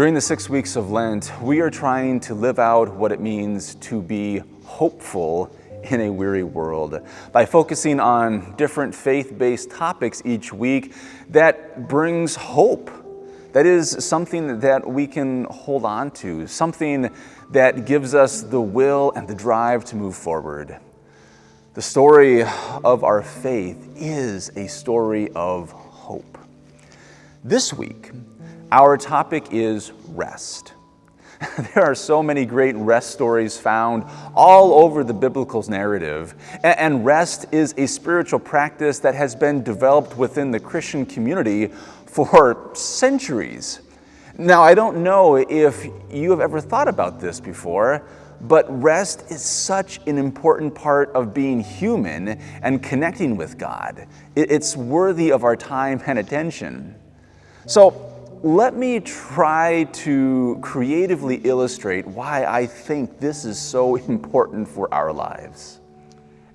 During the 6 weeks of Lent, we are trying to live out what it means to be hopeful in a weary world by focusing on different faith-based topics each week that brings hope. That is something that we can hold on to, something that gives us the will and the drive to move forward. The story of our faith is a story of hope. This week, our topic is rest. There are so many great rest stories found all over the biblical narrative, and rest is a spiritual practice that has been developed within the Christian community for centuries. Now, I don't know if you have ever thought about this before, but rest is such an important part of being human and connecting with God. It's worthy of our time and attention. So, let me try to creatively illustrate why I think this is so important for our lives.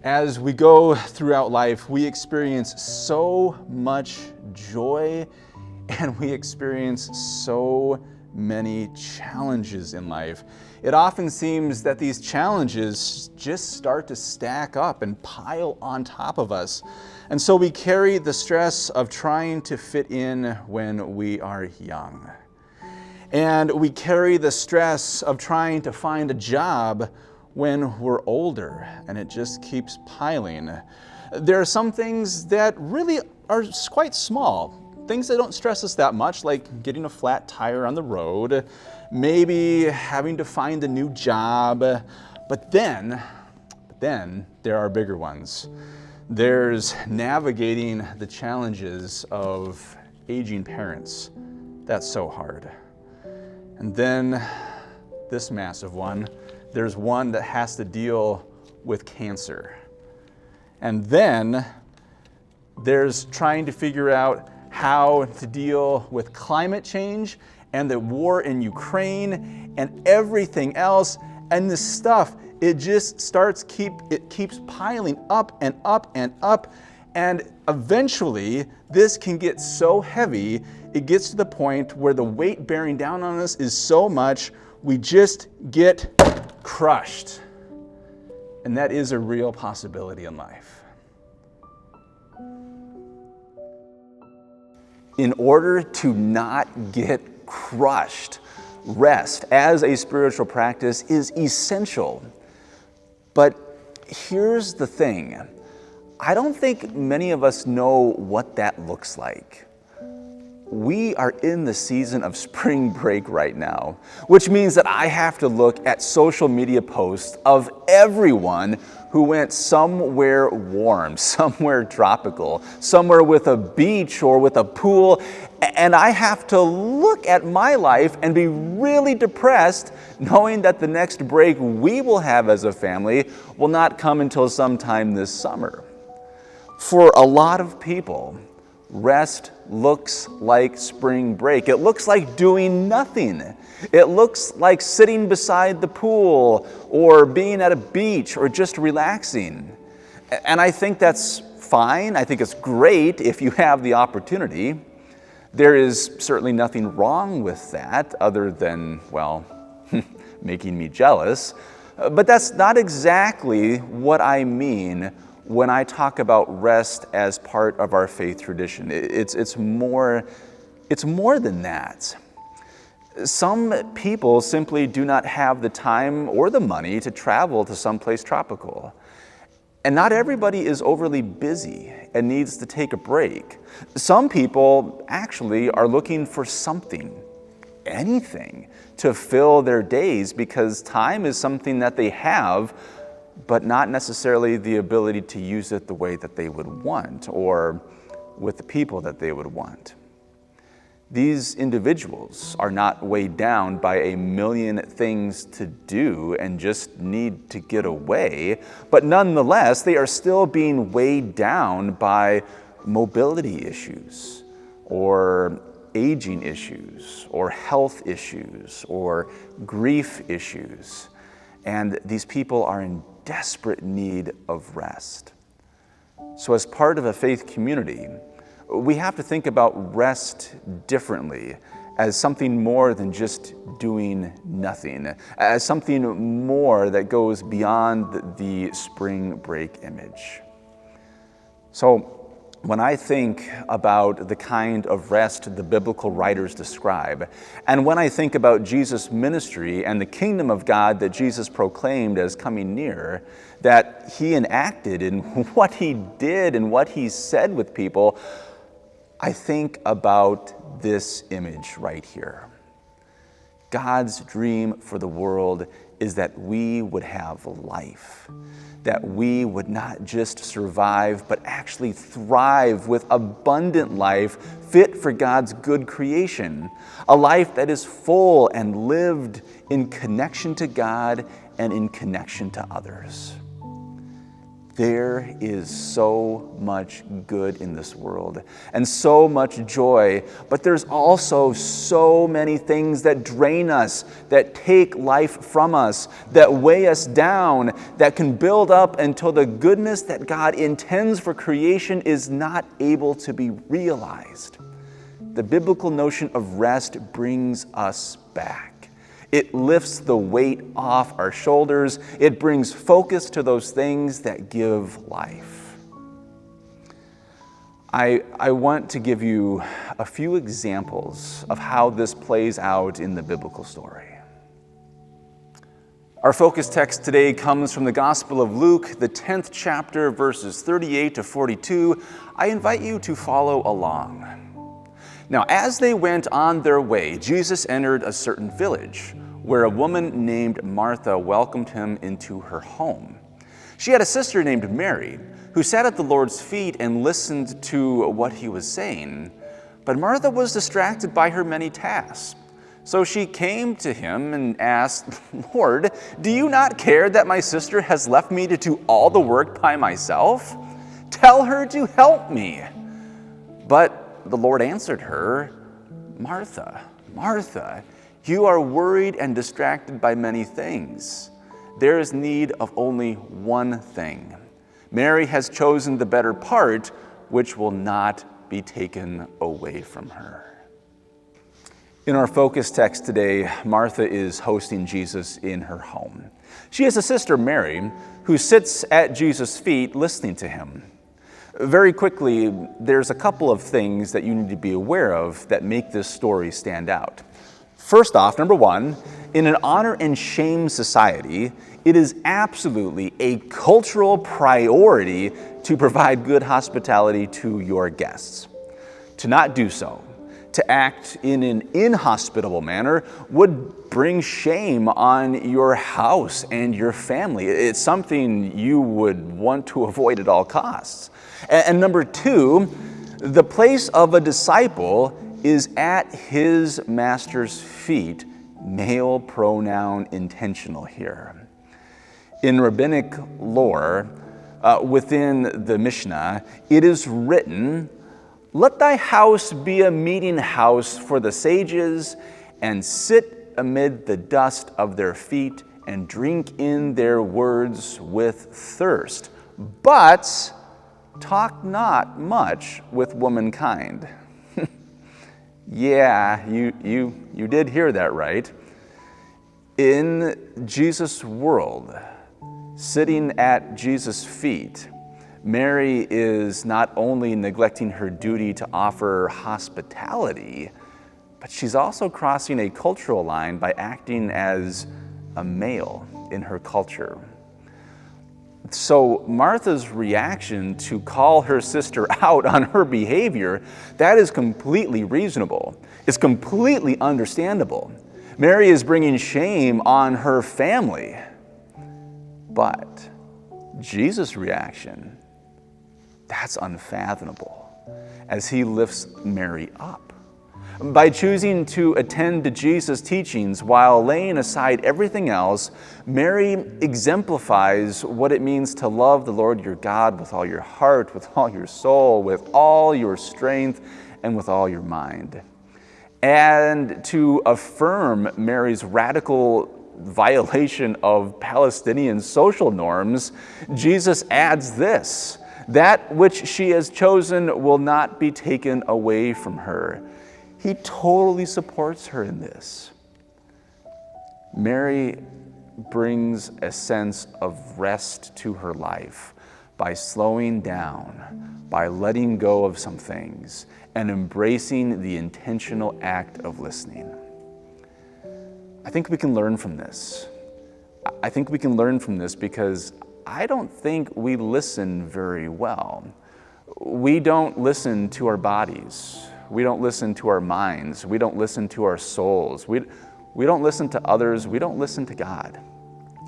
As we go throughout life, we experience so much joy and we experience so many challenges in life. It often seems that these challenges just start to stack up and pile on top of us. And so we carry the stress of trying to fit in when we are young. And we carry the stress of trying to find a job when we're older, and it just keeps piling. There are some things that really are quite small, things that don't stress us that much, like getting a flat tire on the road, maybe having to find a new job. But then there are bigger ones. There's navigating the challenges of aging parents. That's so hard. And then this massive one, there's one that has to deal with cancer. And then there's trying to figure out how to deal with climate change and the war in Ukraine and everything else. And this stuff, it just keeps piling up and up and up. And eventually, this can get so heavy, it gets to the point where the weight bearing down on us is so much, we just get crushed. And that is a real possibility in life. In order to not get crushed, rest as a spiritual practice is essential. But here's the thing. I don't think many of us know what that looks like. We are in the season of spring break right now, which means that I have to look at social media posts of everyone who went somewhere warm, somewhere tropical, somewhere with a beach or with a pool, and I have to look at my life and be really depressed knowing that the next break we will have as a family will not come until sometime this summer. For a lot of people, rest looks like spring break. It looks like doing nothing. It looks like sitting beside the pool or being at a beach or just relaxing. And I think that's fine. I think it's great if you have the opportunity. There is certainly nothing wrong with that other than, well, making me jealous. But that's not exactly what I mean when I talk about rest as part of our faith tradition. It's more than that. Some people simply do not have the time or the money to travel to someplace tropical. And not everybody is overly busy and needs to take a break. Some people actually are looking for something, anything, to fill their days because time is something that they have, but not necessarily the ability to use it the way that they would want or with the people that they would want. These individuals are not weighed down by a million things to do and just need to get away, but nonetheless, they are still being weighed down by mobility issues or aging issues or health issues or grief issues. And these people are in desperate need of rest. So as part of a faith community, we have to think about rest differently as something more than just doing nothing, as something more that goes beyond the spring break image. So, when I think about the kind of rest the biblical writers describe, and when I think about Jesus' ministry and the kingdom of God that Jesus proclaimed as coming near, that he enacted in what he did and what he said with people, I think about this image right here. God's dream for the world is that we would have life, that we would not just survive, but actually thrive with abundant life fit for God's good creation, a life that is full and lived in connection to God and in connection to others. There is so much good in this world and so much joy, but there's also so many things that drain us, that take life from us, that weigh us down, that can build up until the goodness that God intends for creation is not able to be realized. The biblical notion of rest brings us back. It lifts the weight off our shoulders. It brings focus to those things that give life. I want to give you a few examples of how this plays out in the biblical story. Our focus text today comes from the Gospel of Luke, the 10th chapter, verses 38 to 42. I invite you to follow along. Now, as they went on their way, Jesus entered a certain village where a woman named Martha welcomed him into her home. She had a sister named Mary who sat at the Lord's feet and listened to what he was saying. But Martha was distracted by her many tasks. So she came to him and asked, "Lord, do you not care that my sister has left me to do all the work by myself? Tell her to help me." But the Lord answered her, "Martha, Martha, you are worried and distracted by many things. There is need of only one thing. Mary has chosen the better part, which will not be taken away from her." In our focus text today, Martha is hosting Jesus in her home. She has a sister, Mary, who sits at Jesus' feet listening to him. Very quickly, there's a couple of things that you need to be aware of that make this story stand out. First off, number one, in an honor and shame society, it is absolutely a cultural priority to provide good hospitality to your guests. To not do so, to act in an inhospitable manner, would bring shame on your house and your family. It's something you would want to avoid at all costs. And number two, the place of a disciple is at his master's feet, male pronoun intentional here. In rabbinic lore, within the Mishnah, it is written, "Let thy house be a meeting house for the sages, and sit amid the dust of their feet, and drink in their words with thirst. But talk not much with womankind." Yeah, you did hear that right. In Jesus' world, sitting at Jesus' feet, Mary is not only neglecting her duty to offer hospitality, but she's also crossing a cultural line by acting as a male in her culture. So Martha's reaction to call her sister out on her behavior, that is completely reasonable. It's completely understandable. Mary is bringing shame on her family. But Jesus' reaction, that's unfathomable as he lifts Mary up. By choosing to attend to Jesus' teachings while laying aside everything else, Mary exemplifies what it means to love the Lord your God with all your heart, with all your soul, with all your strength, and with all your mind. And to affirm Mary's radical violation of Palestinian social norms, Jesus adds this: "That which she has chosen will not be taken away from her." He totally supports her in this. Mary brings a sense of rest to her life by slowing down, by letting go of some things, and embracing the intentional act of listening. I think we can learn from this. I think we can learn from this because I don't think we listen very well. We don't listen to our bodies. We don't listen to our minds. We don't listen to our souls. We don't listen to others. We don't listen to God.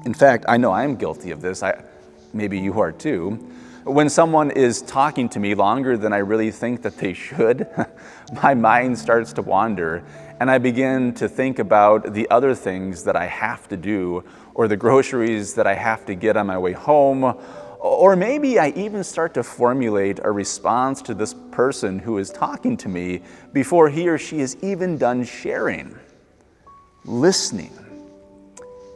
In fact, I know I'm guilty of this. Maybe you are too. When someone is talking to me longer than I really think that they should, my mind starts to wander, and I begin to think about the other things that I have to do, or the groceries that I have to get on my way home, or maybe I even start to formulate a response to this person who is talking to me before he or she is even done sharing. Listening,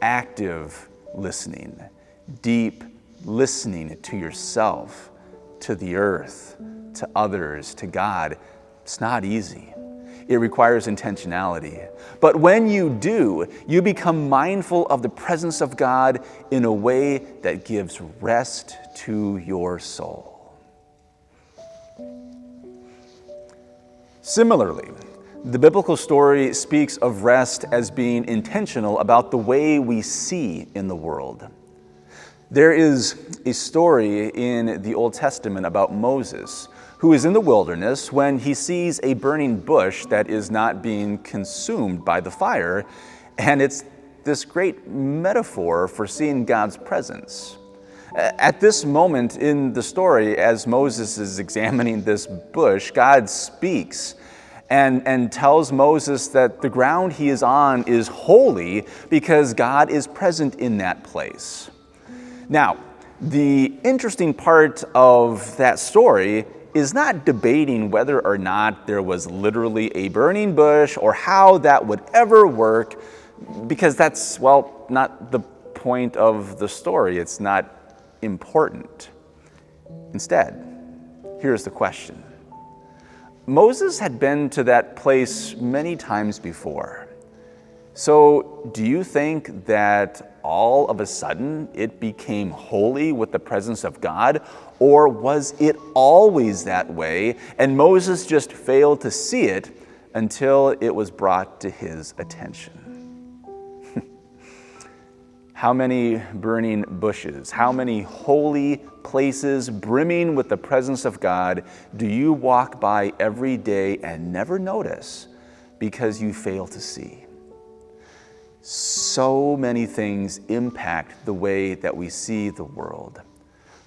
active listening, deep listening to yourself, to the earth, to others, to God. It's not easy. It requires intentionality. But when you do, you become mindful of the presence of God in a way that gives rest to your soul. Similarly, the biblical story speaks of rest as being intentional about the way we see in the world. There is a story in the Old Testament about Moses, who is in the wilderness when he sees a burning bush that is not being consumed by the fire, and it's this great metaphor for seeing God's presence. At this moment in the story, as Moses is examining this bush, God speaks and tells Moses that the ground he is on is holy because God is present in that place. Now, the interesting part of that story is not debating whether or not there was literally a burning bush or how that would ever work, because that's, well, not the point of the story. It's not important. Instead, here's the question. Moses had been to that place many times before. So do you think that all of a sudden it became holy with the presence of God? Or was it always that way and Moses just failed to see it until it was brought to his attention? How many burning bushes, how many holy places brimming with the presence of God do you walk by every day and never notice because you fail to see? So many things impact the way that we see the world.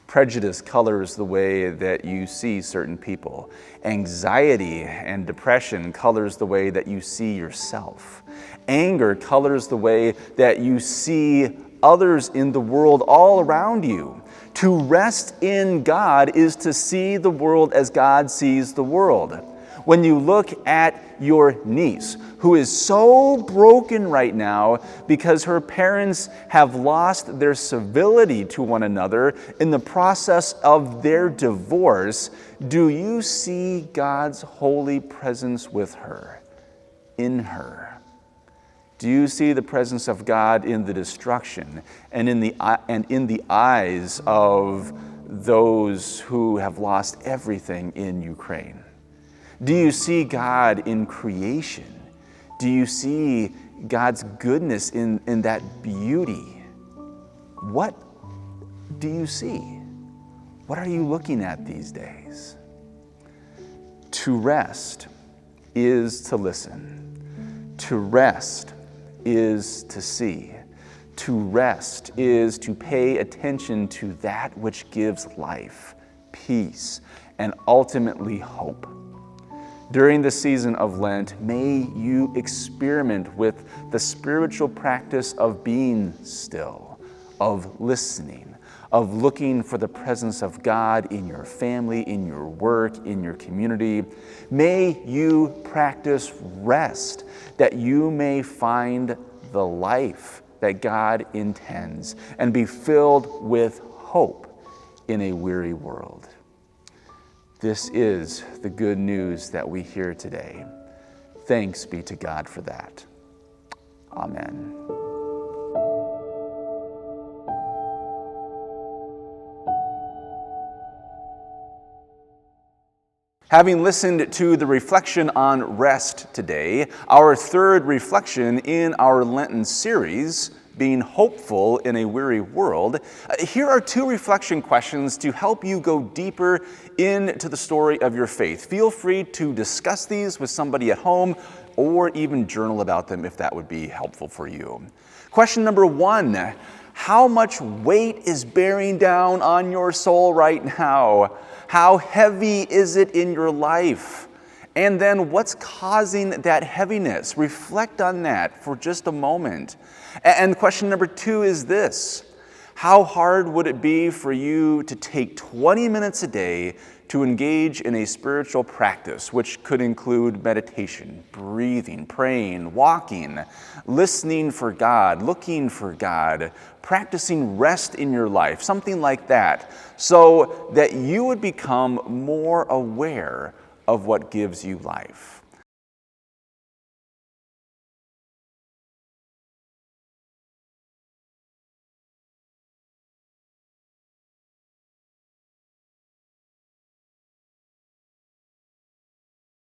Prejudice colors the way that you see certain people. Anxiety and depression colors the way that you see yourself. Anger colors the way that you see others in the world all around you. To rest in God is to see the world as God sees the world. When you look at your niece, who is so broken right now because her parents have lost their civility to one another in the process of their divorce, do you see God's holy presence with her, in her? Do you see the presence of God in the destruction and in the eyes of those who have lost everything in Ukraine? Do you see God in creation? Do you see God's goodness in that beauty? What do you see? What are you looking at these days? To rest is to listen. To rest is to see. To rest is to pay attention to that which gives life, peace, and ultimately hope. During the season of Lent, may you experiment with the spiritual practice of being still, of listening, of looking for the presence of God in your family, in your work, in your community. May you practice rest, that you may find the life that God intends and be filled with hope in a weary world. This is the good news that we hear today. Thanks be to God for that. Amen. Having listened to the reflection on rest today, our third reflection in our Lenten series, being hopeful in a weary world, here are two reflection questions to help you go deeper into the story of your faith. Feel free to discuss these with somebody at home or even journal about them if that would be helpful for you. Question number one, how much weight is bearing down on your soul right now? How heavy is it in your life? And then what's causing that heaviness? Reflect on that for just a moment. And question number two is this: how hard would it be for you to take 20 minutes a day to engage in a spiritual practice, which could include meditation, breathing, praying, walking, listening for God, looking for God, practicing rest in your life, something like that, so that you would become more aware of what gives you life?